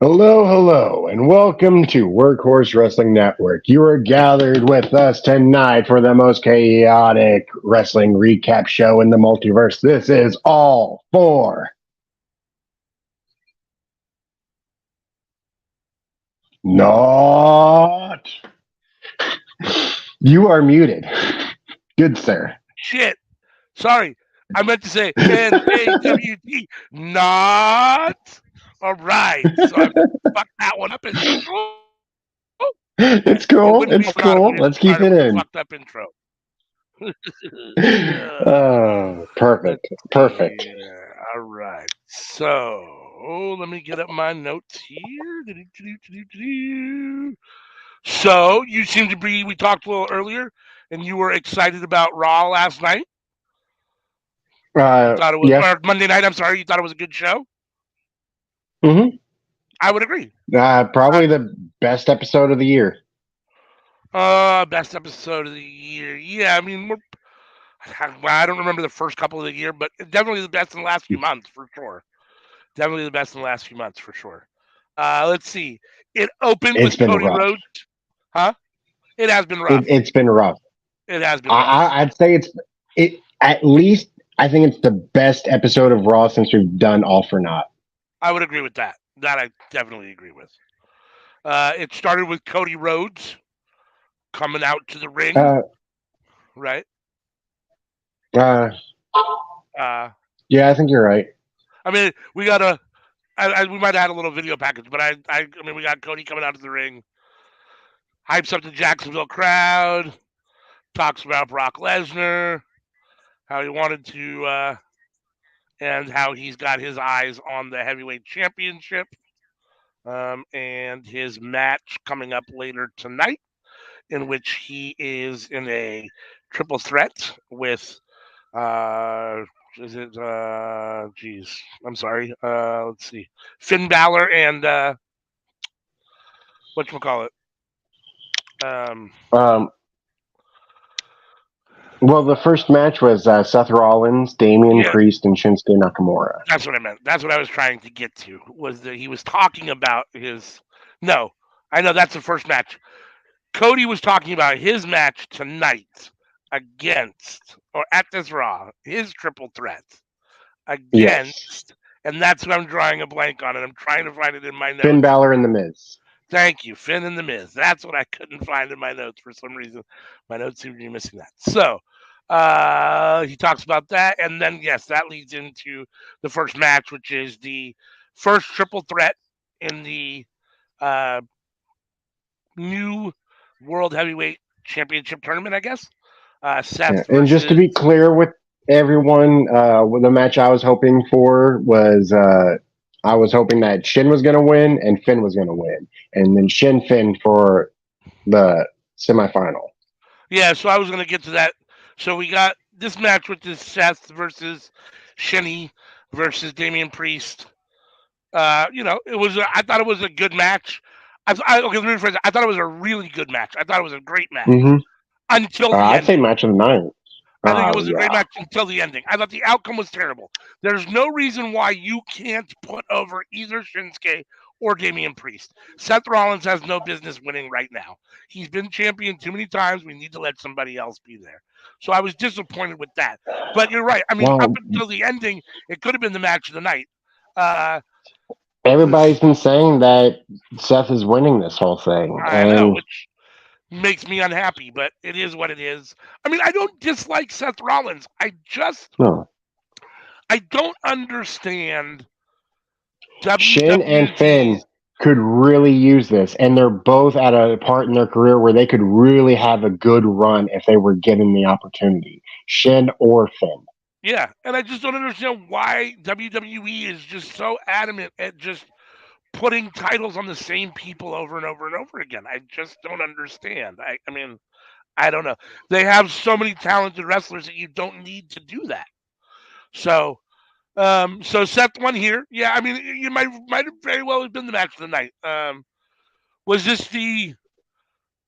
Hello, hello, and welcome to Workhorse Wrestling Network. You are gathered with us tonight for the most chaotic wrestling recap show in the multiverse. This is all for NawT. You are muted. Good, sir. Shit. Sorry. I meant to say NAWT, not. All right. So I fucked that one up as usual. It's It cool. wouldn't be It's forgotten. cool. We didn't Let's keep start it it with a in. fucked up intro. Oh, perfect. Let's Perfect. see. All right. So let me get up my notes here. So you seem to be. We talked a little earlier, and you were excited about Raw last night. You thought it was, Yeah. or Monday night. I'm sorry. You thought it was a good show. Mm-hmm. I would agree. Probably the best episode of the year. Best episode of the year. Yeah, I mean, I don't remember the first couple of the year, but definitely the best in the last few months for sure. Definitely the best in the last few months for sure. Let's see. It opened It's with been Cody rough. Rhodes. Huh? It has been rough. It's been rough. It has been rough. I'd say it at least. I think it's the best episode of Raw since we've done All for Naught. I would agree with that. That I definitely agree with. It started with Cody Rhodes coming out to the ring, Uh, right? uh, Uh, yeah, I think you're right. I mean, we got a. We might have had a little video package, but I mean, we got Cody coming out to the ring, hypes up the Jacksonville crowd, talks about Brock Lesnar, how he wanted to, and how he's got his eyes on the heavyweight championship, and his match coming up later tonight, in which he is in a triple threat with, is it, geez, I'm sorry, let's see, Finn Balor and, whatchamacallit, um, Um, well, the first match was Seth Rollins, Damian yeah, Priest, and Shinsuke Nakamura. that's what I meant. That's what I was trying to get to. Was that he was talking about his? No, I know that's the first match. Cody was talking about his match tonight against, or at this Raw, his triple threat Yes, against, and that's what I'm drawing a blank on, and I'm trying to find it in my Finn notes. Balor and The Miz. Thank you, Finn and the Miz. That's what I couldn't find in my notes for some reason. My notes seem to be missing that. So he talks about that, and then yes, that leads into the first match, which is the first triple threat in the uh, new World Heavyweight Championship tournament, I guess. Yeah. Seth And just to versus be clear with everyone, the match I was hoping for was I was hoping that Shin was going to win and Finn was going to win, and then Finn for the semifinal. yeah. So I was going to get to that. So we got this match, which is Seth versus Shinny versus Damian Priest. It was. I thought it was a good match. Okay, let me rephrase it. I thought it was a really good match. I thought it was a great match Mm-hmm. until the I'd say ending. match of the night. I think it Oh was a great yeah. match until the ending. I thought the outcome was terrible. There's no reason why you can't put over either Shinsuke or Damian Priest. Seth Rollins has no business winning right now. He's been champion too many times. We need to let somebody else be there. So I was disappointed with that. But you're right. I mean, up Well, until the ending, it could have been the match of the night. Uh, everybody's been saying that Seth is winning this whole thing, I know, and which makes me unhappy, but it is what it is. I mean, I don't dislike Seth Rollins. no, I don't understand Shin and Finn WWE's. could really use this, and they're both at a part in their career where they could really have a good run if they were given the opportunity. Shin or Finn. Yeah, and I just don't understand why WWE is just so adamant at just putting titles on the same people over and over and over again. I just don't understand. I mean, I don't know. They have so many talented wrestlers that you don't need to do that. So, so Seth won here. Yeah, I mean, you might have very well have been the match of the night. Was this the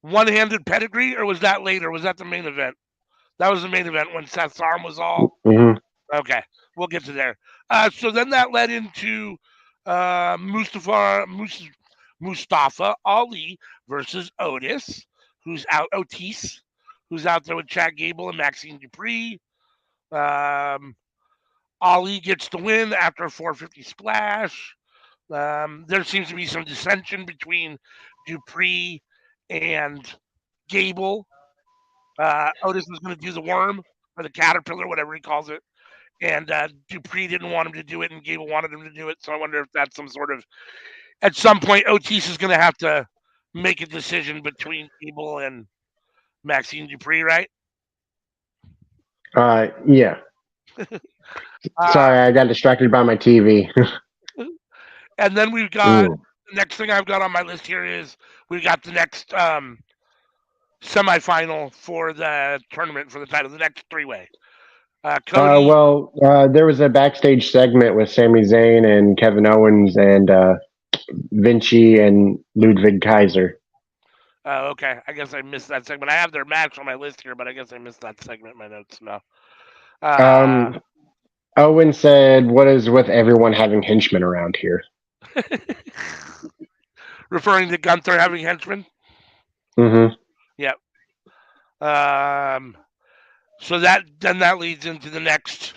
one-handed pedigree, or was that later? Was that the main event? That was the main event when Seth's arm was all Mm-hmm. okay. We'll get to there. So then that led into Mustafa Ali versus Otis, who's out there with Chad Gable and Maxine Dupree. Um, Ali gets the win after a 450 splash. There seems to be some dissension between Dupree and Gable. Otis was going to do the worm or the caterpillar, whatever he calls it, and Dupree didn't want him to do it, and Gable wanted him to do it. So I wonder if that's some sort of. At some point, Otis is going to have to make a decision between Gable and Maxine Dupree, right? Yeah. Uh, Sorry, I got distracted by my TV. and then we've got Ooh. the next thing I've got on my list here is we got the next semifinal for the tournament for the title, the next three-way. Cody. There was a backstage segment with Sami Zayn and Kevin Owens and Vinci and Ludwig Kaiser. Okay, I guess I missed that segment. I have their match on my list here, but I guess I missed that segment in my notes now. Um, Owen said, "What is with everyone having henchmen around here?" Referring to Gunther having henchmen. Mm-hmm. Yep. So that leads into the next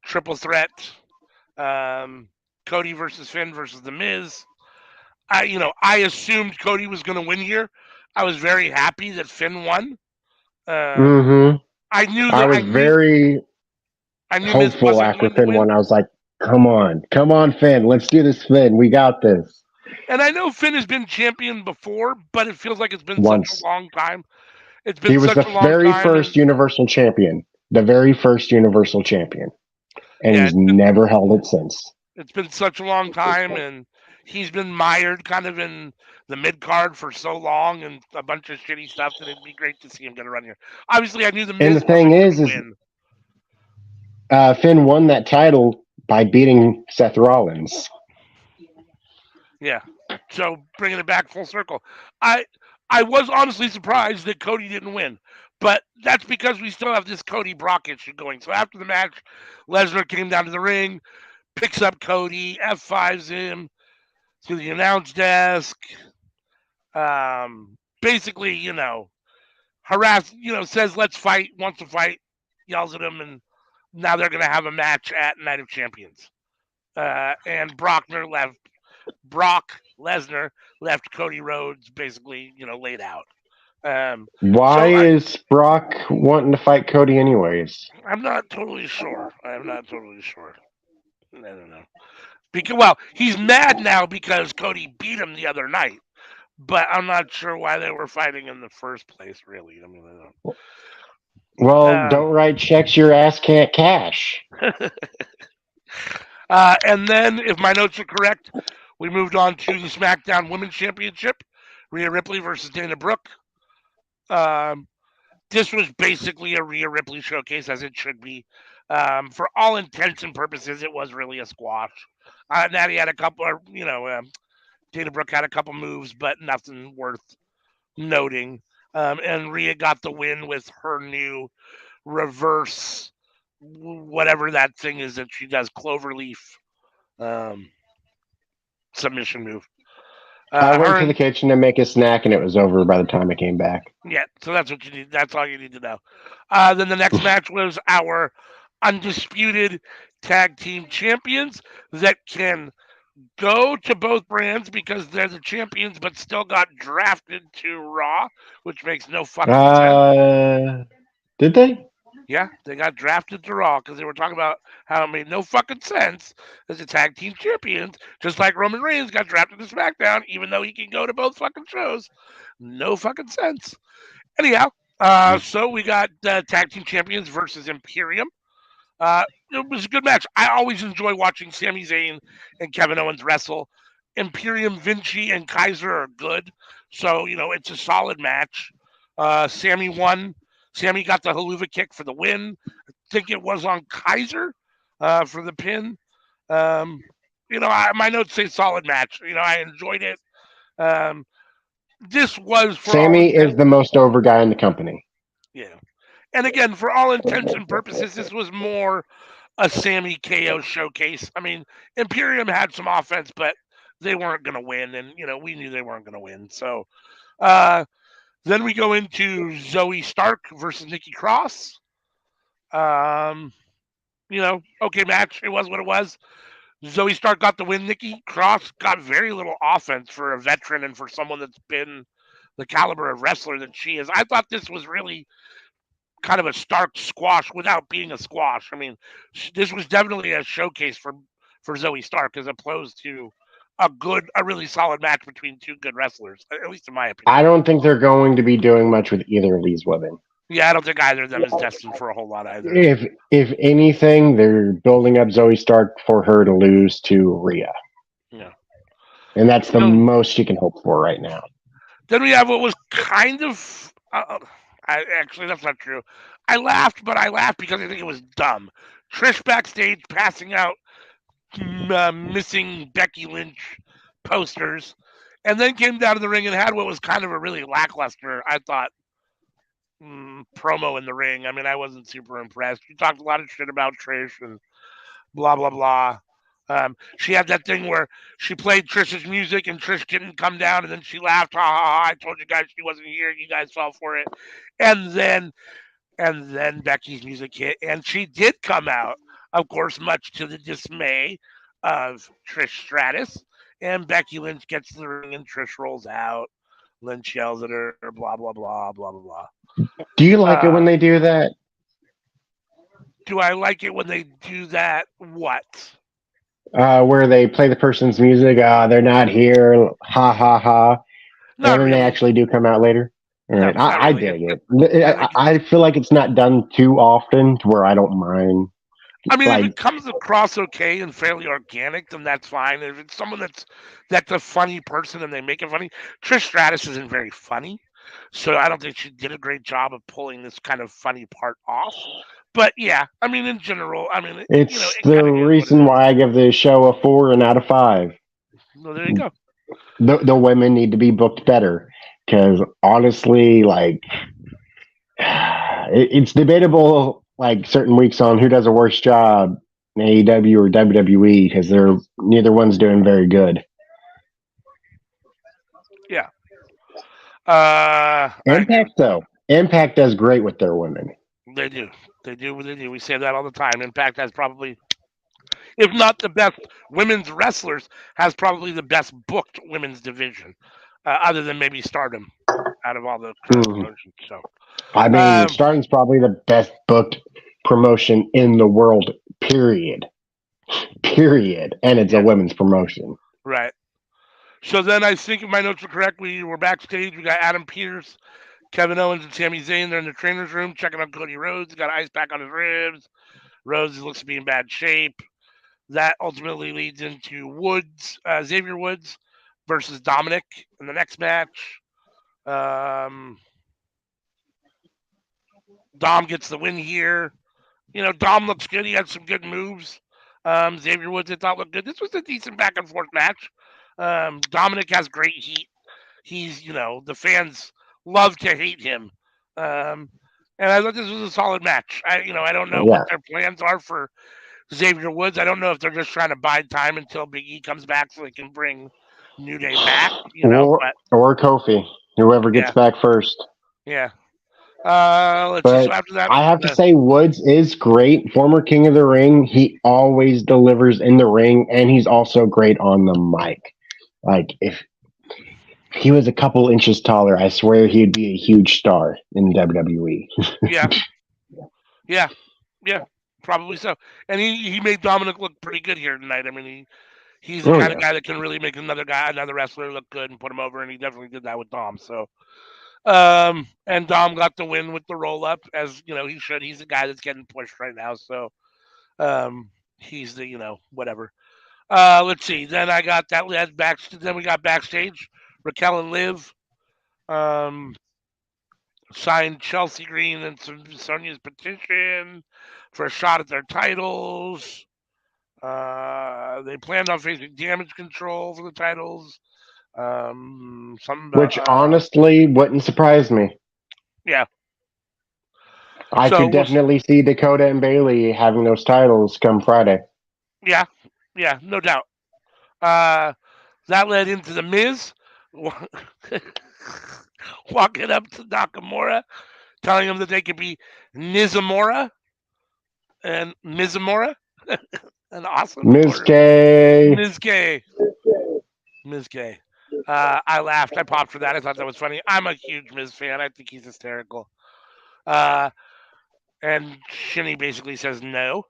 triple threat. Cody versus Finn versus The Miz. I assumed Cody was going to win here. I was very happy that Finn won. Mm-hmm. I knew I that was very I knew Miz hopeful wasn't after going to Finn win, won. I was like, "Come on, Finn, let's do this, Finn. We got this." and I know Finn has been champion before, but it feels like it's been such a Once long time. It's he been was the such a long very time, first and Universal Champion, the very first Universal Champion, and yeah, he's never held it since. it's been such a long time, and he's been mired kind of in the mid card for so long, and a bunch of shitty stuff that it'd be great to see him get a run here. Obviously, I knew the And the Miz thing wasn't going to is win. Finn won that title by beating Seth Rollins. Yeah. So bringing it back full circle, I I was honestly surprised that Cody didn't win, but that's because we still have this Cody Brock issue going. So after the match, Lesnar came down to the ring, picks up Cody, F5s him to the announce desk. Basically, says let's fight, wants to fight, yells at him, and now they're gonna have a match at Night of Champions. And Brock Lesnar left Cody Rhodes basically, laid out. Why So is Brock wanting to fight Cody anyways? I'm not totally sure. I'm not totally sure. I don't know. Well, he's mad now because Cody beat him the other night, but I'm not sure why they were fighting in the first place. Really, I mean, Well, I don't write checks your ass can't cash. don't. And then, if my notes are correct, we moved on to the SmackDown Women's Championship: Rhea Ripley versus Dana Brooke. Um, this was basically a Rhea Ripley showcase, as it should be. For all intents and purposes, it was really a squash. Natty had a couple, Dana Brooke had a couple moves, but nothing worth noting. And Rhea got the win with her new reverse, whatever that thing is that she does, cloverleaf um, submission move. I went Her to the and kitchen to make a snack, and it was over by the time I came back. Yeah, so that's what you need. That's all you need to know. Then the next match was our undisputed tag team champions that can go to both brands because they're the champions, but still got drafted to Raw, which makes no fucking sense. Did they? Yeah, they got drafted to Raw because they were talking about how it made no fucking sense as the tag team champions, just like Roman Reigns got drafted to SmackDown, even though he can go to both fucking shows. No fucking sense. Anyhow, so we got tag team champions versus Imperium. It was a good match. I always enjoy watching Sami Zayn and Kevin Owens wrestle. Imperium, Vinci, and Kaiser are good, so it's a solid match. Sammy won. Sammy got the haluva kick for the win. I think it was on Kaiser for the pin. My notes say solid match. I enjoyed it. Um, this was for all Sammy is intents. the most over guy in the company. Yeah. And again, for all intents and purposes, this was more a Sammy KO showcase. I mean, Imperium had some offense, but they weren't going to win, and we knew they weren't going to win. So then we go into Zoe Stark versus Nikki Cross. Okay match. It was what it was. Zoe Stark got the win. Nikki Cross got very little offense for a veteran and for someone that's been the caliber of wrestler that she is. I thought this was really kind of a Stark squash without being a squash. I mean, this was definitely a showcase for Zoe Stark as opposed to a really solid match between two good wrestlers, at least in my opinion. I don't think they're going to be doing much with either of these women. Yeah, I don't think either of them is destined for a whole lot either. If anything, they're building up Zoe Stark for her to lose to Rhea. Yeah. And that's the most she can hope for right now. Then we have what was kind of actually, that's not true. I laughed because I think it was dumb. Trish backstage passing out missing Becky Lynch posters, and then came down to the ring and had what was kind of a really lackluster, I thought, promo in the ring. I mean, I wasn't super impressed. She talked a lot of shit about Trish and blah, blah, blah. She had that thing where she played Trish's music and Trish didn't come down, and then she laughed, ha ha ha, I told you guys she wasn't here, you guys fell for it. And then Becky's music hit, and she did come out, of course, much to the dismay of Trish Stratus. And Becky Lynch gets to the ring and Trish rolls out. Lynch yells at her, blah, blah, blah, blah, blah, blah. Do you like it when they do that? Do I like it when they do that? What? Where they play the person's music, they're not here, ha ha ha. Not and then really. they actually do come out later. No, I dig it. I feel like it's not done too often to where I don't mind. I mean, if it comes across okay and fairly organic, then that's fine. If it's someone that's a funny person and they make it funny, Trish Stratus isn't very funny, so I don't think she did a great job of pulling this kind of funny part off. But yeah, I mean, in general, I mean, it's the reason why I give the show a 4 out of 5. Well, there you go. The women need to be booked better because honestly, like, it's debatable. Like certain weeks on who does a worse job, AEW or WWE, because neither one's doing very good. Yeah. Impact though, Impact does great with their women. They do. We say that all the time. Impact has probably, if not the best women's wrestlers, has probably the best booked women's division, other than maybe Stardom, out of all the promotions. So, I mean, Stardom's probably the best booked promotion in the world. Period. And it's a women's promotion. Right. So then I think if my notes are correct, we were backstage. We got Adam Pearce, Kevin Owens, and Sami Zayn. They're in the trainer's room checking on Cody Rhodes. He got ice pack on his ribs. Rhodes looks to be in bad shape. That ultimately leads into Xavier Woods versus Dominic in the next match. Dom gets the win here. Dom looks good. He had some good moves. Xavier Woods I thought looked good. This was a decent back and forth match. Dominic has great heat. He's, the fans love to hate him. And I thought this was a solid match. I don't know what their plans are for Xavier Woods. I don't know if they're just trying to bide time until Big E comes back so they can bring New Day back. Or Kofi, whoever gets back first. Yeah. Let's see. So after that, I have to say, Woods is great. Former King of the Ring. He always delivers in the ring, and he's also great on the mic. Like, if he was a couple inches taller, I swear he'd be a huge star in WWE. Yeah, probably so. And he made Dominic look pretty good here tonight. I mean, he's the kind of guy that can really make another wrestler look good and put him over, and he definitely did that with Dom. So, and Dom got the win with the roll up, as he should. He's the guy that's getting pushed right now. So, he's the whatever. Let's see. Then I got that led back. Then we got backstage. Raquel and Liv signed Chelsea Green and Sonya's petition for a shot at their titles. They planned on facing Damage Control for the titles. Which honestly wouldn't surprise me. Yeah. I So could definitely see Dakota and Bailey having those titles come Friday. yeah, no doubt. That led into the Miz walking up to Nakamura, telling him that they could be Nizamura and Mizamura, and awesome, Miz or K. Miz Gay. Miz Gay. I laughed. I popped for that. I thought that was funny. I'm a huge Miz fan. I think he's hysterical. Uh, and Shinny basically says no.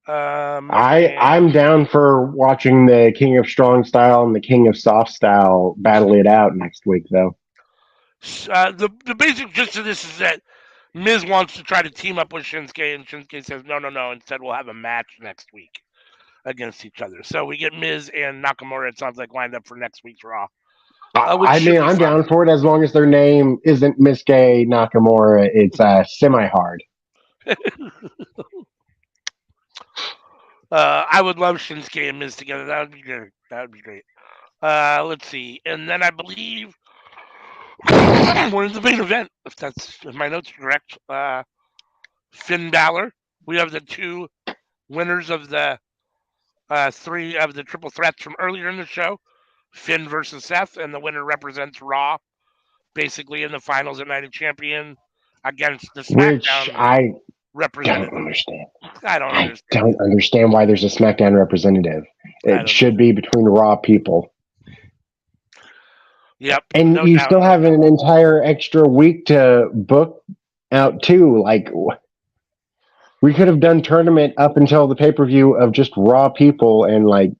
And I'm down for watching the King of Strong Style and the King of Soft Style battle it out next week, though. the basic gist of this is that Miz wants to try to team up with Shinsuke, and Shinsuke says no. Instead, we'll have a match next week against each other. So we get Miz and Nakamura. It sounds like lined up for next week's Raw, which I should mean, be I'm fun. down for it as long as their name isn't Miss Gay Nakamura. It's semi hard. I would love Shinsuke and Miz together. That would be great. That would be great. Let's see, and then I believe we're in the main event. If my notes are correct, Finn Balor. We have the two winners of the three of the triple threats from earlier in the show. Finn versus Seth, and the winner represents Raw, basically in the finals at Night of Champion against the Which SmackDown I don't representative. understand. I don't I understand. don't understand why there's a SmackDown representative. I It don't should either. be between Raw people. Yep, And no you doubt. still have an entire extra week to book out, too. Like, we could have done tournament up until the pay per view of just Raw people, and, like,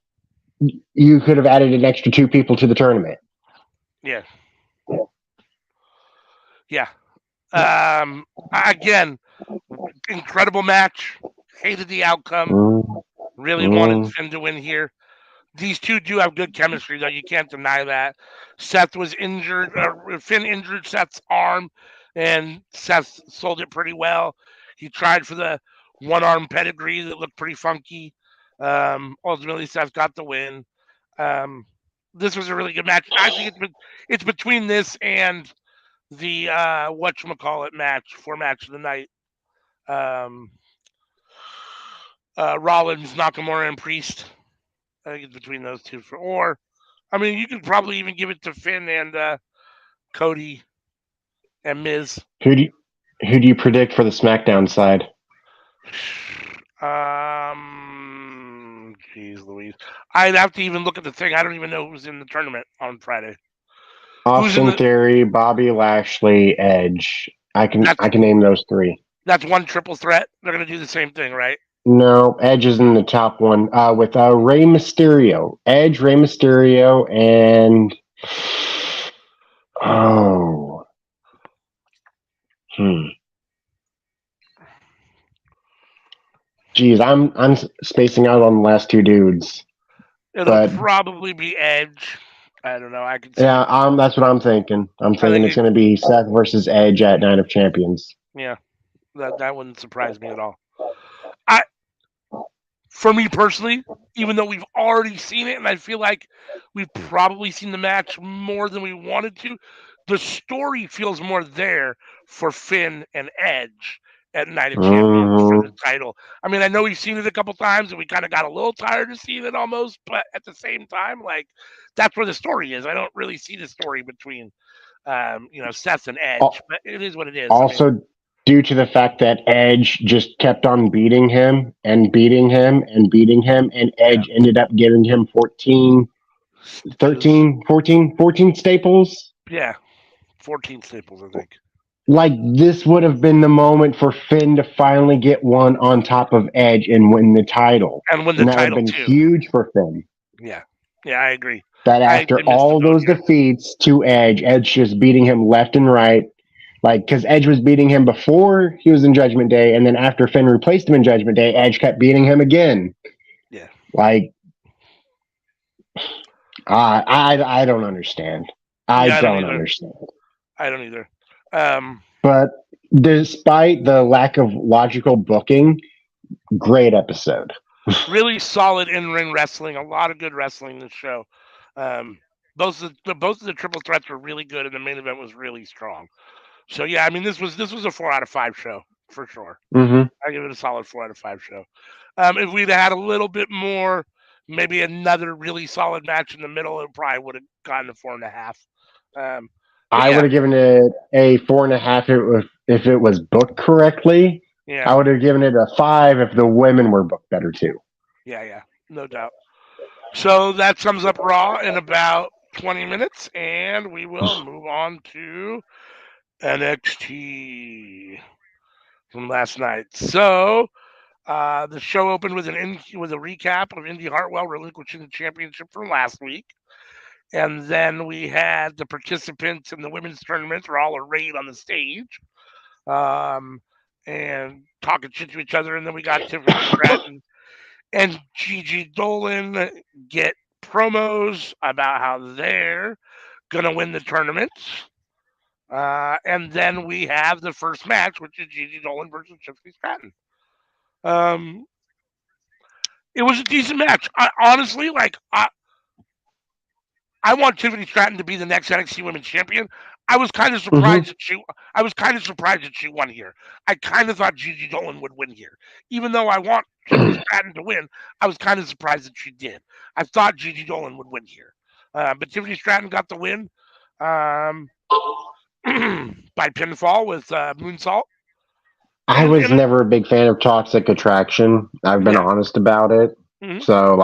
you could have added an extra 2 people to the tournament. Yeah. Yeah. Again, incredible match. Hated the outcome. Mm, Really wanted mm. Finn to win here. These two do have good chemistry, though. You can't deny that. Seth was injured. Finn injured Seth's arm, and Seth sold it pretty well. He tried for the one-arm pedigree that looked pretty funky. Ultimately, Seth got the win. This was a really good match. I think it's between this and the whatchamacallit match for match of the night. Um, Rollins, Nakamura, and Priest. I think it's between those two. I mean, you could probably even give it to Finn and Cody and Miz. Who do you predict for the SmackDown side? Jeez Louise. I'd have to even look at the thing. I don't even know who's in the tournament on Friday. Who's in Austin the? Theory, Bobby Lashley, Edge. I can That's name those 3. that's one triple threat. They're gonna do the same thing, right? No, Edge is in the top one with Rey Mysterio. Edge, Rey Mysterio, and oh, geez, I'm spacing out on the last 2 dudes. It'll But probably be Edge. I don't know. I can see. yeah, that's what I'm thinking. I'm thinking it's going to be Seth versus Edge at Night of Champions. Yeah, that wouldn't surprise me at all. I, for me personally, even though we've already seen it, and I feel like we've probably seen the match more than we wanted to, the story feels more there for Finn and Edge at Night of Champions for the title. I mean, I know we've seen it a couple times, and we kind of got a little tired of seeing it almost, but at the same time, like that's where the story is. I don't really see the story between, Seth and Edge, but it is what it is. Also, due to the fact that Edge just kept on beating him and beating him and beating him, and Edge ended up giving him 14 staples. Yeah, 14 staples, I think. Like, this would have been the moment for Finn to finally get one on top of Edge and win the title. And win the that title, would have been too. huge for Finn. Yeah, I agree. That after all those defeats to Edge just beating him left and right, like, because Edge was beating him before he was in Judgment Day, and then after Finn replaced him in Judgment Day, Edge kept beating him again. Yeah. Like, I don't understand. I don't understand. I don't either. But despite the lack of logical booking, great episode. Really solid in-ring wrestling. A lot of good wrestling this show. Both of the triple threats were really good, and the main event was really strong. So yeah, I mean this was a 4 out of 5 show for sure. Hmm. I give it a solid 4 out of 5 show. If we'd had a little bit more, maybe another really solid match in the middle, it probably would have gotten a 4.5. But I yeah, would have given it a 4.5 if it was booked correctly. yeah, I would have given it a 5 if the women were booked better too. yeah, no doubt. So that sums up Raw in about 20 minutes, and we will move on to NxT from last night. So the show opened with with a recap of Indy Hartwell relinquishing the championship from last week, and then we had the participants in the women's tournament were all arrayed on the stage, um, and talking shit to each other, and then we got Tiffany Stratton and Gigi Dolan get promos about how they're gonna win the tournament. And then we have the first match, which is Gigi Dolan versus Tiffany Stratton. Um, it was a decent match. Honestly, I want Tiffany Stratton to be the next NXT Women's Champion. I was kind of Hmm. surprised that she won here. I kind of thought Gigi Dolan would win here, even though I want Tiffany Stratton to win. I was kind of surprised that she did. I thought Gigi Dolan would win here, but Tiffany Stratton got the win um, by pinfall with moonsault. I And, was and never a big fan of Toxic Attraction. I've been yeah, honest about it. hmm So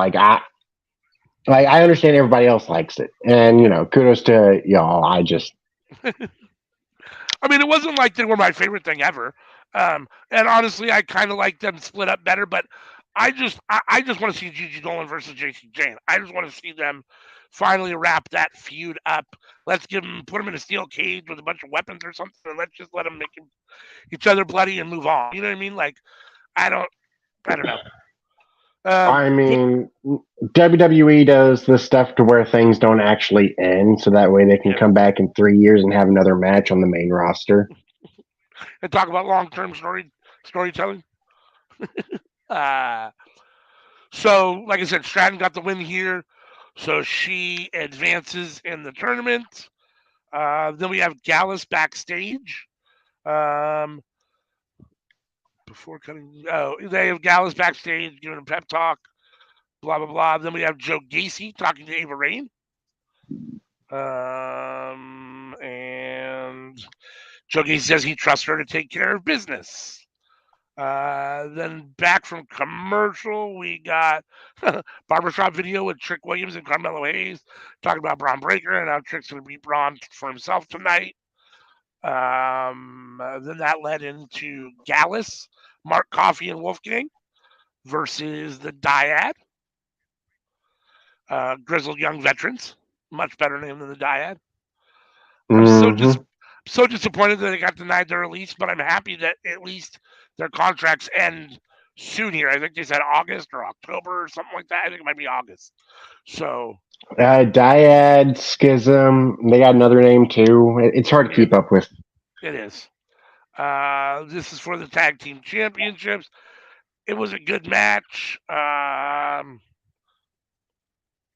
I understand everybody else likes it, and kudos to y'all. I just I mean, it wasn't like they were my favorite thing ever. And honestly, I kind of like them split up better. But I just want to see Gigi Dolan versus JC Jane. I just want to see them finally wrap that feud up. Let's put them in a steel cage with a bunch of weapons or something, and let's just let them make each other bloody and move on. You know what I mean? Like I don't, I don't know. I But mean, WWE does this stuff to where things don't actually end, so that way they can yeah, come back in 3 years and have another match on the main roster. and talk about long-term storytelling. Uh, so, like I said, Stratton got the win here. So she advances in the tournament. Then we have Gallus backstage. Um, before cutting, they have Gallus backstage giving a pep talk. Blah blah blah. Then we have Joe Gacy talking to Ava Raine. And Joe Gacy says he trusts her to take care of business. Then back from commercial, we got barbershop video with Trick Williams and Carmelo Hayes talking about Braun Breaker and how Trick's going to beat Braun for himself tonight. Then that led into Gallus, Mark Coffey, and Wolfgang versus the Dyad, Grizzled Young Veterans. Much better name than the Dyad. I'm Hmm. so disappointed that they got denied their release, but I'm happy that at least their contracts end soon here. I think they said August or October or something like that. I think it might be August. So Dyad, Schism, they got another name too. It's hard to yeah, keep up with. it is. This is for the tag team championships. It was a good match.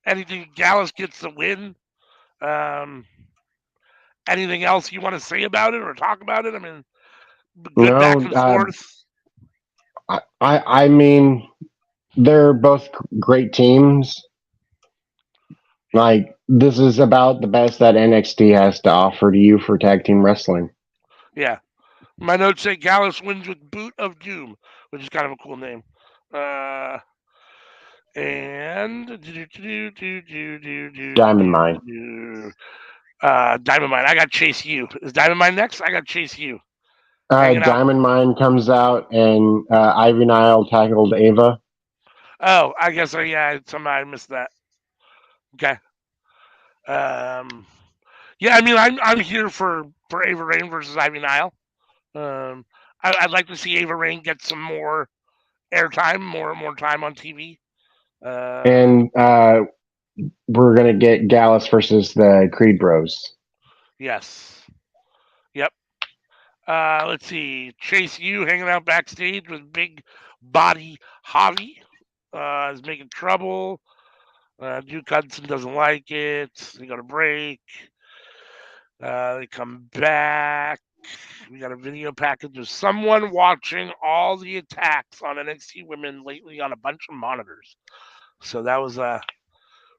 Anything Gallus gets the win. Um, anything else you want to say about it or talk about it? I mean, good back No, and forth. I mean, they're both great teams. Like, this is about the best that NXT has to offer to you for tag team wrestling. Yeah. My notes say Gallus wins with Boot of Doom, which is kind of a cool name. And Diamond Mine. Diamond Mine. I got Chase U. Is Diamond Mine next? I got Chase U. Hanging out. Diamond Mine comes out, and Ivy Nile tackled Ava. Oh, I guess yeah. Somehow I missed that. Okay. Um. Yeah, I mean, I'm here for Ava Raine versus Ivy Nile. I'd like to see Ava Raine get some more airtime, more time on TV. And we're going to get Gallus versus the Creed Bros. Yes. Yep. Let's see. Chase U hanging out backstage with big body Javi. Is making trouble. Duke Hudson doesn't like it. They got a break. They come back. We got a video package of someone watching all the attacks on NXT women lately on a bunch of monitors. So that was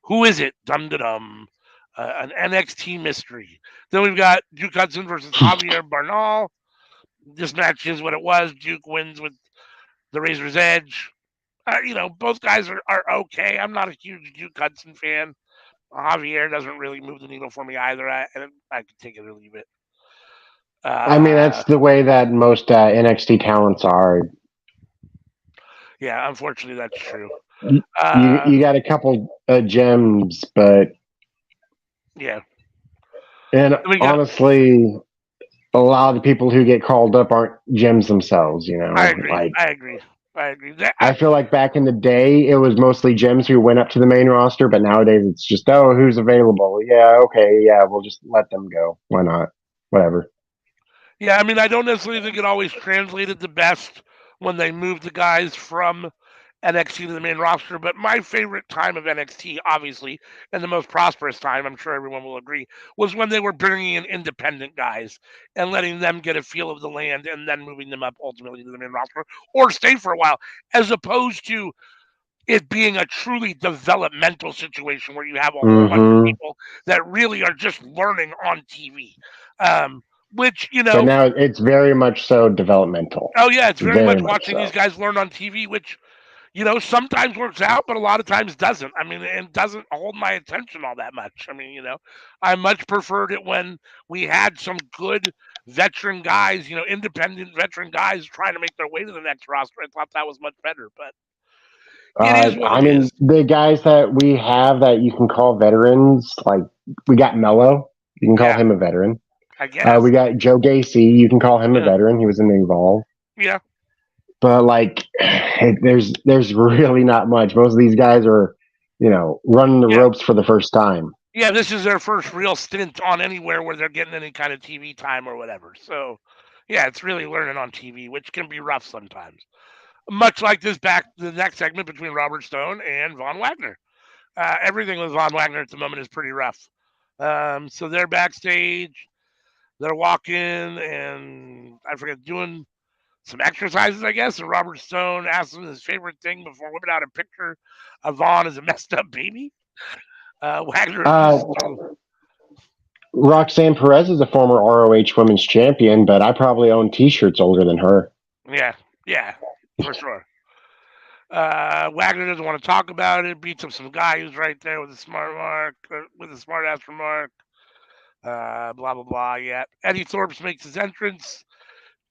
who is it? Dum da dum. An NXT mystery. Then we've got Duke Hudson versus Javier Bernal. This match is what it was. Duke wins with the Razor's Edge. Both guys are okay. I'm not a huge Duke Hudson fan. Javier doesn't really move the needle for me either. I can take it or leave it. I mean, that's the way that most NXT talents are. Yeah, unfortunately, that's true. You got a couple gems, but yeah. And honestly, a lot of the people who get called up aren't gems themselves. I agree. I feel like back in the day, it was mostly gems who went up to the main roster, but nowadays it's just, who's available? Yeah, okay, yeah, we'll just let them go. Why not? Whatever. Yeah, I mean, I don't necessarily think it always translated the best when they moved the guys from NXT to the main roster, but my favorite time of NXT, obviously, and the most prosperous time, I'm sure everyone will agree, was when they were bringing in independent guys and letting them get a feel of the land and then moving them up ultimately to the main roster or stay for a while, as opposed to it being a truly developmental situation where you have a whole bunch of people that really are just learning on TV. Which, But now it's very much so developmental. Oh, yeah, it's very much watching these guys learn on TV, which, sometimes works out, but a lot of times doesn't. I mean, and doesn't hold my attention all that much. I mean, I much preferred it when we had some good veteran guys, independent veteran guys trying to make their way to the next roster. I thought that was much better, but it is what it is. The guys that we have that you can call veterans, like we got Mello, you can call him a veteran. I guess. We got Joe Gacy, you can call him a veteran. He was in the Evolve. Yeah. But there's really not much. Most of these guys are, running the ropes for the first time. Yeah, this is their first real stint on anywhere where they're getting any kind of TV time or whatever. So, yeah, it's really learning on TV, which can be rough sometimes. Much like the next segment between Robert Stone and Von Wagner. Everything with Von Wagner at the moment is pretty rough. So they're backstage, they're walking, and I forget, doing some exercises, I guess. And Robert Stone asks him his favorite thing before whipping out a picture of Vaughn as a messed up baby. Wagner. Roxanne Perez is a former ROH Women's Champion, but I probably own T-shirts older than her. Yeah, for sure. Wagner doesn't want to talk about it. Beats up some guy who's right there with a smart ass remark. Blah blah blah. Yeah. Eddie Thorpe makes his entrance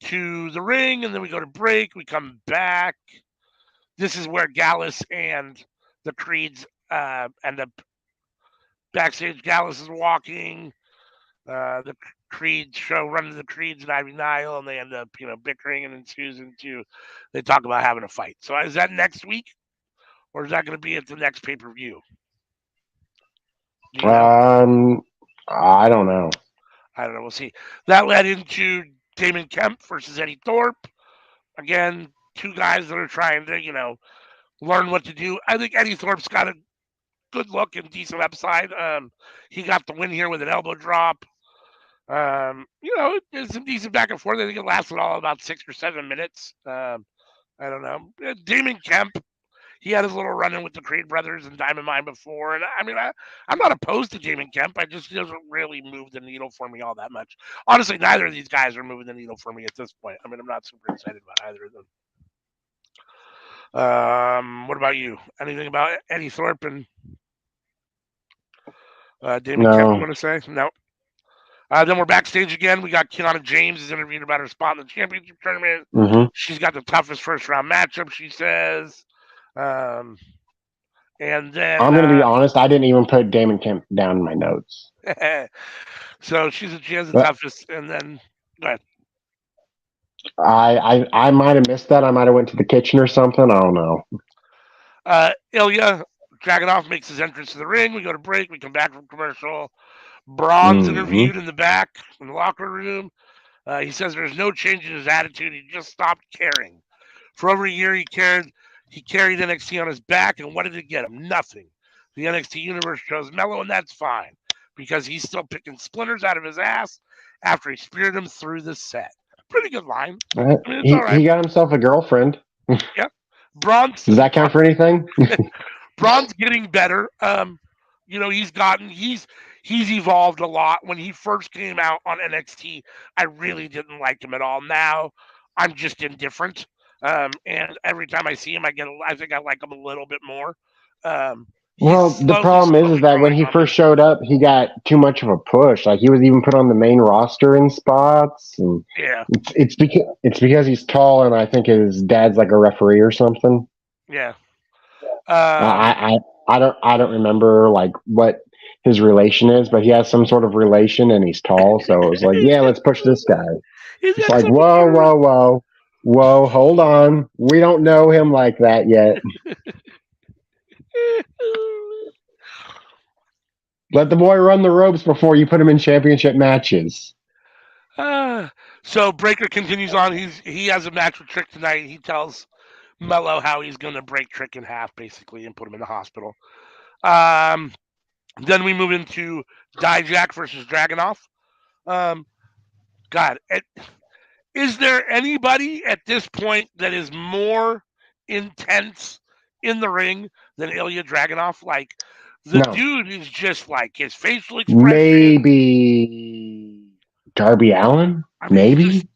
to the ring, and then we go to break. We come back. This is where Gallus and the Creeds end up backstage. Gallus is walking. The Creeds show running the Creeds and Ivy Nile, and they end up, bickering and ensues into. They talk about having a fight. So is that next week, or is that going to be at the next pay-per-view? I don't know. We'll see. That led into Damon Kemp versus Eddie Thorpe. Again, two guys that are trying to, learn what to do. I think Eddie Thorpe's got a good look and decent upside. He got the win here with an elbow drop. There's some decent back and forth. I think it lasted all about 6 or 7 minutes. I don't know. Damon Kemp, he had his little run-in with the Creed brothers and Diamond Mine before. And I mean, I'm not opposed to Damon Kemp. He doesn't really move the needle for me all that much. Honestly, neither of these guys are moving the needle for me at this point. I mean, I'm not super excited about either of them. What about you? Anything about Eddie Thorpe and Damon Kemp you want to say? No. Then we're backstage again. We got Kiana James is interviewed about her spot in the championship tournament. Mm-hmm. She's got the toughest first round matchup, she says. And then I'm going to be honest. I didn't even put Damon Kemp down in my notes. So she has the toughest. And then go ahead. I might have missed that. I might have went to the kitchen or something. I don't know. Ilya Dragunov makes his entrance to the ring. We go to break. We come back from commercial. Braun's interviewed in the back in the locker room. He says there's no change in his attitude. He just stopped caring. For over a year, he carried NXT on his back, and what did it get him? Nothing. The NXT universe chose Mello, and that's fine because he's still picking splinters out of his ass after he speared him through the set. Pretty good line. I mean, it's all right. He got himself a girlfriend. Yeah. Braun's Does that count for anything? Braun's getting better. He's evolved a lot. When he first came out on NXT, I really didn't like him at all. Now I'm just indifferent. And every time I see him, I think I like him a little bit more. Well, He's the problem is that when growing he on first me. showed up, he got too much of a push. Like he was even put on the main roster in spots, and Yeah, it's because he's tall, and I think his dad's like a referee or something. yeah. I Um, I I don't remember like what his relation is, but he has some sort of relation, and he's tall, so it was like, yeah, let's push this guy. he's It's got like, some whoa, sort of. whoa, whoa, whoa, hold on, we don't know him like that yet. Let the boy run the ropes before you put him in championship matches. So Breaker continues on. He has a match with Trick tonight. He tells Mello how he's going to break Trick in half, basically, and put him in the hospital. Um, then we move into Dijak versus Dragunov. Um, God, is there anybody at this point that is more intense in the ring than Ilya Dragunov? Like, the No, dude is just like his facial expression. maybe Darby Allen. I mean, he's just Maybe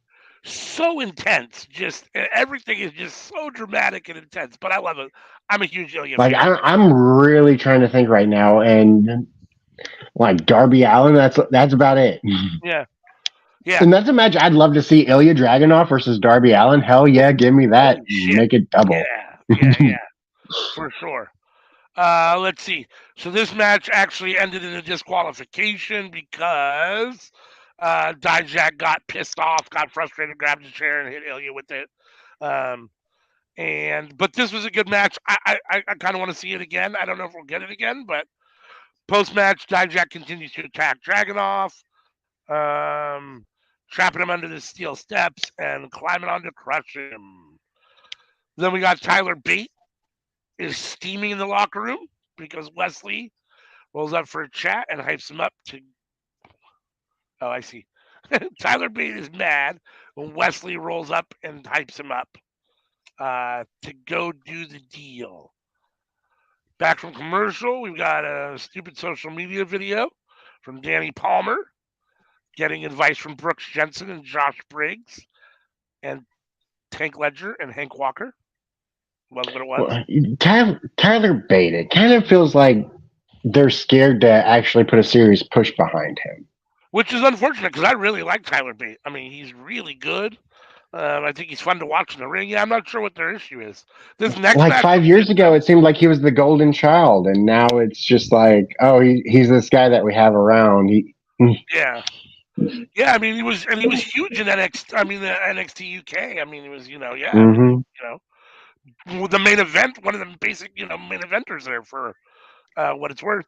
so intense. Just everything is just so dramatic and intense. But I love it. I'm a huge Ilya like fan. I'm really trying to think right now, and like Darby Allen, that's about it. Yeah, yeah. And that's a match I'd love to see: Ilya Dragunov versus Darby Allen. Hell yeah, give me that. Holy shit. Make it double. Yeah, yeah, for sure. Let's see. So this match actually ended in a disqualification because Dijak got pissed off, got frustrated, grabbed his chair, and hit Ilya with it. Um, but this was a good match. I kind of want to see it again. I don't know if we'll get it again, but post match, Dijak continues to attack Dragunov, um, trapping him under the steel steps and climbing on to crush him. Then we got Tyler Bate is steaming in the locker room because Wesley rolls up for a chat and hypes him up to. Oh, I see. Tyler Bate is mad when Wesley rolls up and hypes him up to go do the deal. Back from commercial, we've got a stupid social media video from Danny Palmer getting advice from Brooks Jensen and Josh Briggs and Tank Ledger and Hank Walker. Was what it was. Well, Tyler Bate. It kind of feels like they're scared to actually put a serious push behind him. Which is unfortunate because I really like Tyler Bate. I mean, he's really good. I think he's fun to watch in the ring. Yeah, I'm not sure what their issue is. This next Like match, 5 years ago, it seemed like he was the golden child, and now it's just like, oh, he's this guy that we have around. yeah, yeah. I mean, he was huge in NXT. I mean, the NXT UK. I mean, he was, Mm-hmm. the main event, one of the basic, main eventers there for what it's worth.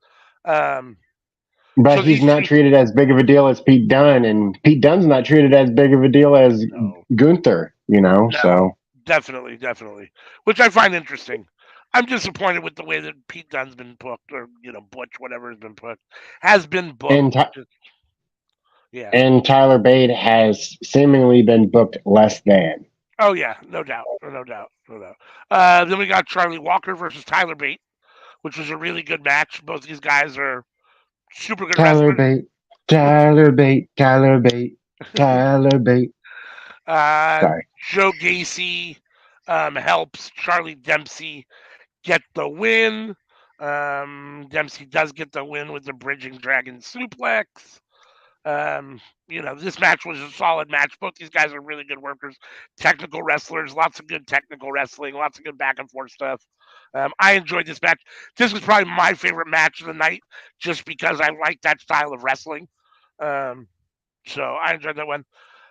But So he's these not two, treated as big of a deal as Pete Dunne, and Pete Dunne's not treated as big of a deal as no, Gunther. no, So definitely, which I find interesting. I'm disappointed with the way that Pete Dunne's been booked, or Butch, whatever has been booked. and Yeah. and Tyler Bate has seemingly been booked less than Oh yeah, no doubt, no doubt, no doubt. Then we got Charlie Walker versus Tyler Bate, which was a really good match. Both these guys are super good Tyler wrestlers. Bate, Tyler Bate, Tyler Bate, Tyler Bate. Uh, Sorry. Joe Gacy helps Charlie Dempsey get the win. Dempsey does get the win with the bridging dragon suplex. This match was a solid match. Both these guys are really good workers, technical wrestlers, lots of good technical wrestling, lots of good back and forth stuff. I enjoyed this match. This was probably my favorite match of the night, just because I like that style of wrestling. So I enjoyed that one.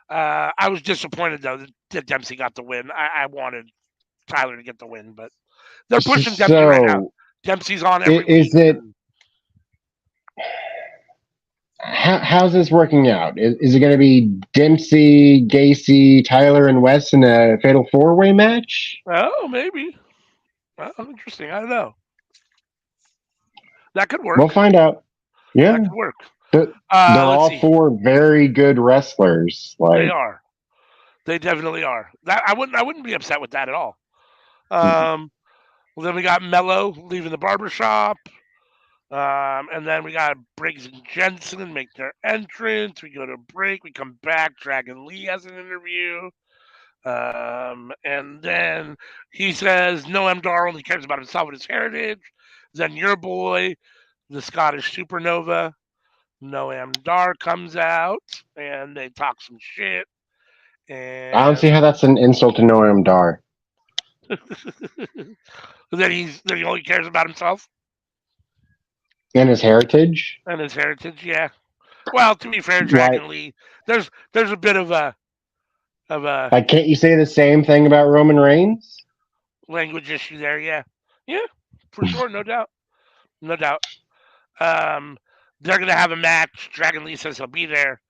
I was disappointed though that Dempsey got the win. I wanted Tyler to get the win, but they're pushing Dempsey right now. So Dempsey's on every week. is it? How's this working out? Is it going to be Dempsey, Gacy, Tyler, and West in a fatal four-way match? Oh, maybe. Oh, interesting. I don't know. That could work. We'll find out. Yeah, That could work. they're Let's all see. four very good wrestlers. They Like are. They definitely are. That I wouldn't be upset with that at all. Mhm. Well, then we got Mello leaving the barbershop. And then we got Briggs and Jensen make their entrance. We go to break. We come back. Dragon Lee has an interview. And then he says Noam Dar only cares about himself and his heritage. Then your boy, the Scottish Supernova, Noam Dar, comes out and they talk some shit. I don't see And how that's an insult to Noam Dar that he only cares about himself and his heritage. and his heritage. Yeah. Well, to be fair, Like, Dragon Lee, there's a bit of a can't you say the same thing about Roman Reigns? language issue there. Yeah. Yeah. For sure. No doubt. No doubt. Um, they're gonna have a match. Dragon Lee says he'll be there.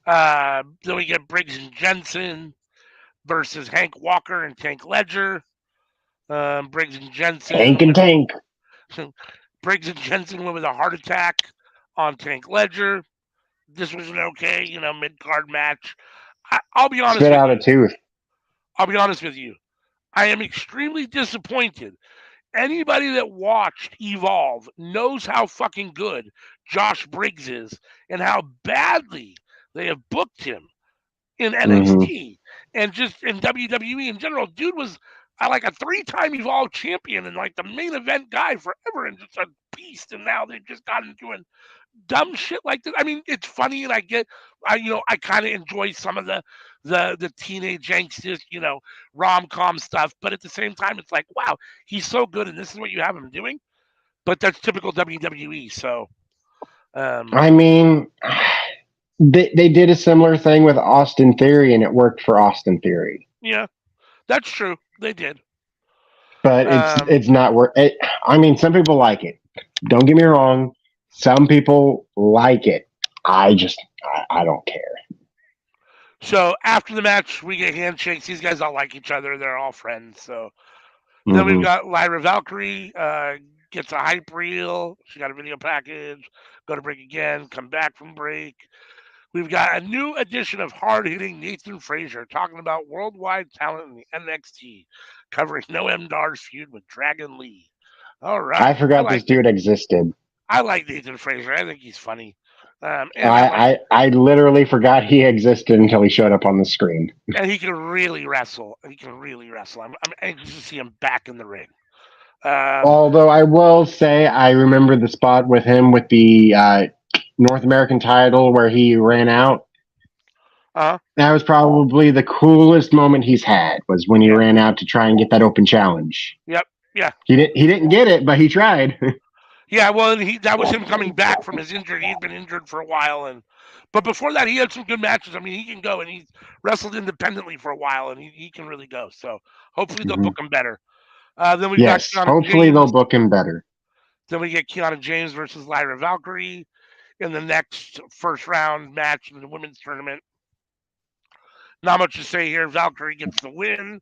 Then we get Briggs and Jensen versus Hank Walker and Tank Ledger. Briggs and Hank Jensen and Tank. Briggs and Jensen went with a heart attack on Tank Ledger. This was an okay, mid card match. I'll be honest Spit with out a you. tooth. I'll be honest with you. I am extremely disappointed. Anybody that watched Evolve knows how fucking good Josh Briggs is and how badly they have booked him in Hmm. NXT and just in WWE in general. Dude was like a 3-time Evolve champion and like the main event guy forever and just a beast. And now they've just gotten doing dumb shit like this. I mean, it's funny, and I kind of enjoy some of the teenage angst, rom com stuff. But at the same time, it's like, wow, he's so good, and this is what you have him doing. But that's typical WWE. So, I mean, they did a similar thing with Austin Theory, and it worked for Austin Theory. yeah, that's true. They did. But Um, it's not work. I mean, some people like it. Don't get me wrong. Some people like it. I don't care. so after the match, we get handshakes. These guys all like each other. They're all friends. So then we've Hmm. got Lyra Valkyrie gets a hype reel. She got a video package. Go to break again. Come back from break. We've got a new edition of hard hitting Nathan Frazier talking about worldwide talent in the NXT, covering Noam Dar's feud with Dragon Lee. All I right, forgot this dude existed. I like Nathan Frazier. I think he's funny, and I like I literally forgot he existed until he showed up on the screen. and he can really wrestle. He can really wrestle. I'm anxious to see him back in the ring. Um, Although I will say, I remember the spot with him with the North American title where he ran out. uh, That was probably the coolest moment he's had. Was when he yeah, ran out to try and get that open challenge. yep, yeah, He didn't get it, but he tried. yeah. Well, and that was him coming back from his injury. He'd been injured for a while, but before that, he had some good matches. I mean, he can go, and he's wrestled independently for a while, and he can really go. So hopefully they'll Hmm. book him better. Then we've got Yes, Kiana hopefully they'll James. book him better. Then we get Kiana James versus Lyra Valkyrie in the next first round match in the women's tournament. Not much to say here. Valkyrie gets the win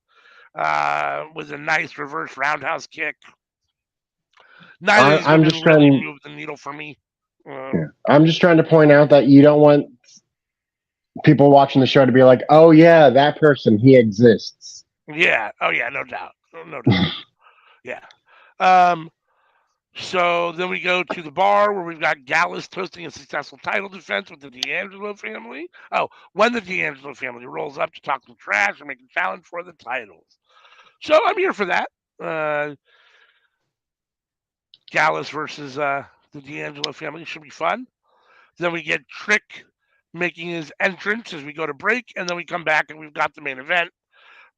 with a nice reverse roundhouse kick. Neither of these I'm women just really trying. move the needle for me. Yeah, I'm just trying to point out that you don't want people watching the show to be like, "Oh yeah, that person, he exists." Yeah. Oh yeah. No doubt. No doubt. Yeah. Um, so then we go to the bar where we've got Gallus toasting a successful title defense with the D'Angelo family. Oh, when the D'Angelo family rolls up to talk some trash and make a challenge for the titles. So I'm here for that. Uh, Gallus versus the D'Angelo family should be fun. Then we get Trick making his entrance as we go to break, and then we come back and we've got the main event: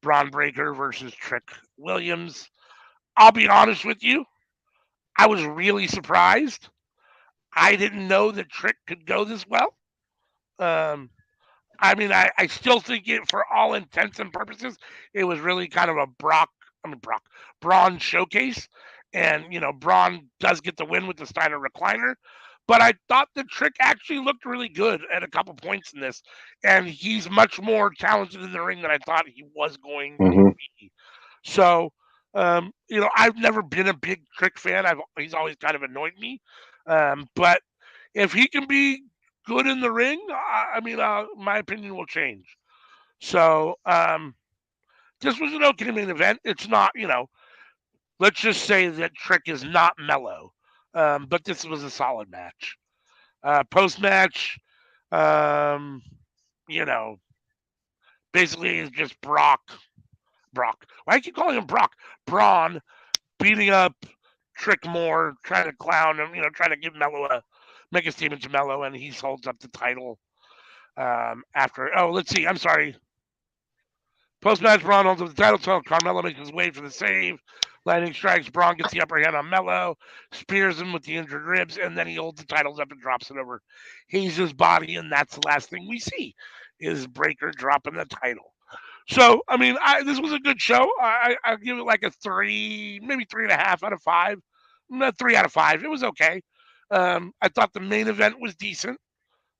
Braun Breaker versus Trick Williams. I'll be honest with you, I was really surprised. I didn't know that Trick could go this well. Um, I mean, I still think it, for all intents and purposes, it was really kind of a Braun showcase. And, Braun does get the win with the Steiner recliner. But I thought the Trick actually looked really good at a couple points in this. And he's much more talented in the ring than I thought he was going to Hmm. be. So, I've never been a big Trick fan. He's always kind of annoyed me. But if he can be good in the ring, I mean, my opinion will change. So this was an okay main event. It's not, let's just say that Trick is not mellow, but this was a solid match. Post match, um, you know, basically it's just Brock. Why do I keep calling him Brock? Braun beating up Trick more, trying to clown him, trying to give make a statement to Mello, and he holds up the title after. Oh, let's see. I'm sorry. Post match, Braun holds up the title. So Carmelo makes his way for the save. Lightning strikes. Braun gets the upper hand on Mello, spears him with the injured ribs, and then he holds the titles up and drops it over Hayes' body. And that's the last thing we see is Breaker dropping the title. So, I mean, this was a good show. I'll give it like a 3, maybe 3.5 out of 5. 3 out of 5. It was okay. I thought the main event was decent.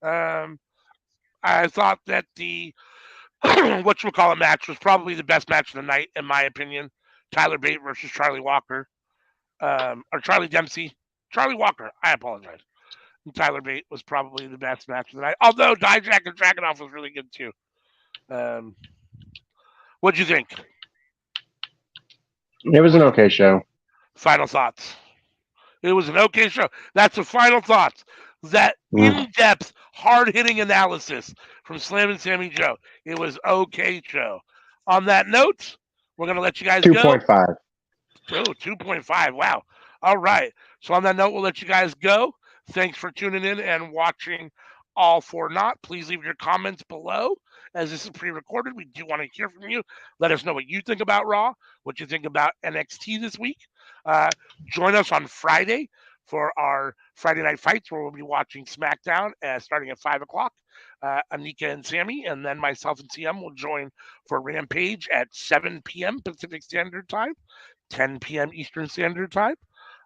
I thought that the whatchamacallit match was probably the best match of the night, in my opinion. Tyler Bate versus Charlie Walker. Or Charlie Dempsey. Charlie Walker, I apologize. And Tyler Bate was probably the best match of the night. Although Dijak and Dragunov was really good too. What'd you think? It was an okay show. Final thoughts. It was an okay show. That's the final thoughts. That in-depth, hard-hitting analysis from Slam and Sammy Joe. It was okay show. On that note, we're going to let you guys 2.5. Oh, 2.5. Wow. All right. So on that note, we'll let you guys go. Thanks for tuning in and watching All for Naught. Please leave your comments below. As this is pre-recorded, we do want to hear from you. Let us know what you think about Raw, what you think about NXT this week. Join us on Friday for our Friday Night Fights, where we'll be watching SmackDown starting at 5 o'clock. Anika and Sammy, and then myself and CM will join for Rampage at 7 p.m. Pacific Standard Time, 10 p.m. Eastern Standard Time.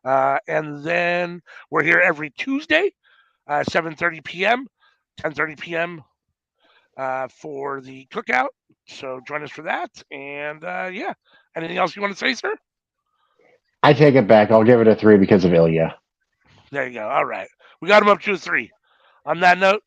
And then we're here every Tuesday, 7:30 p.m., 10:30 p.m. For the cookout. So join us for that. And yeah, anything else you want to say, sir? I take it back. I'll give it a 3 because of Ilya. There you go. All right. We got him up to a 3. On that note,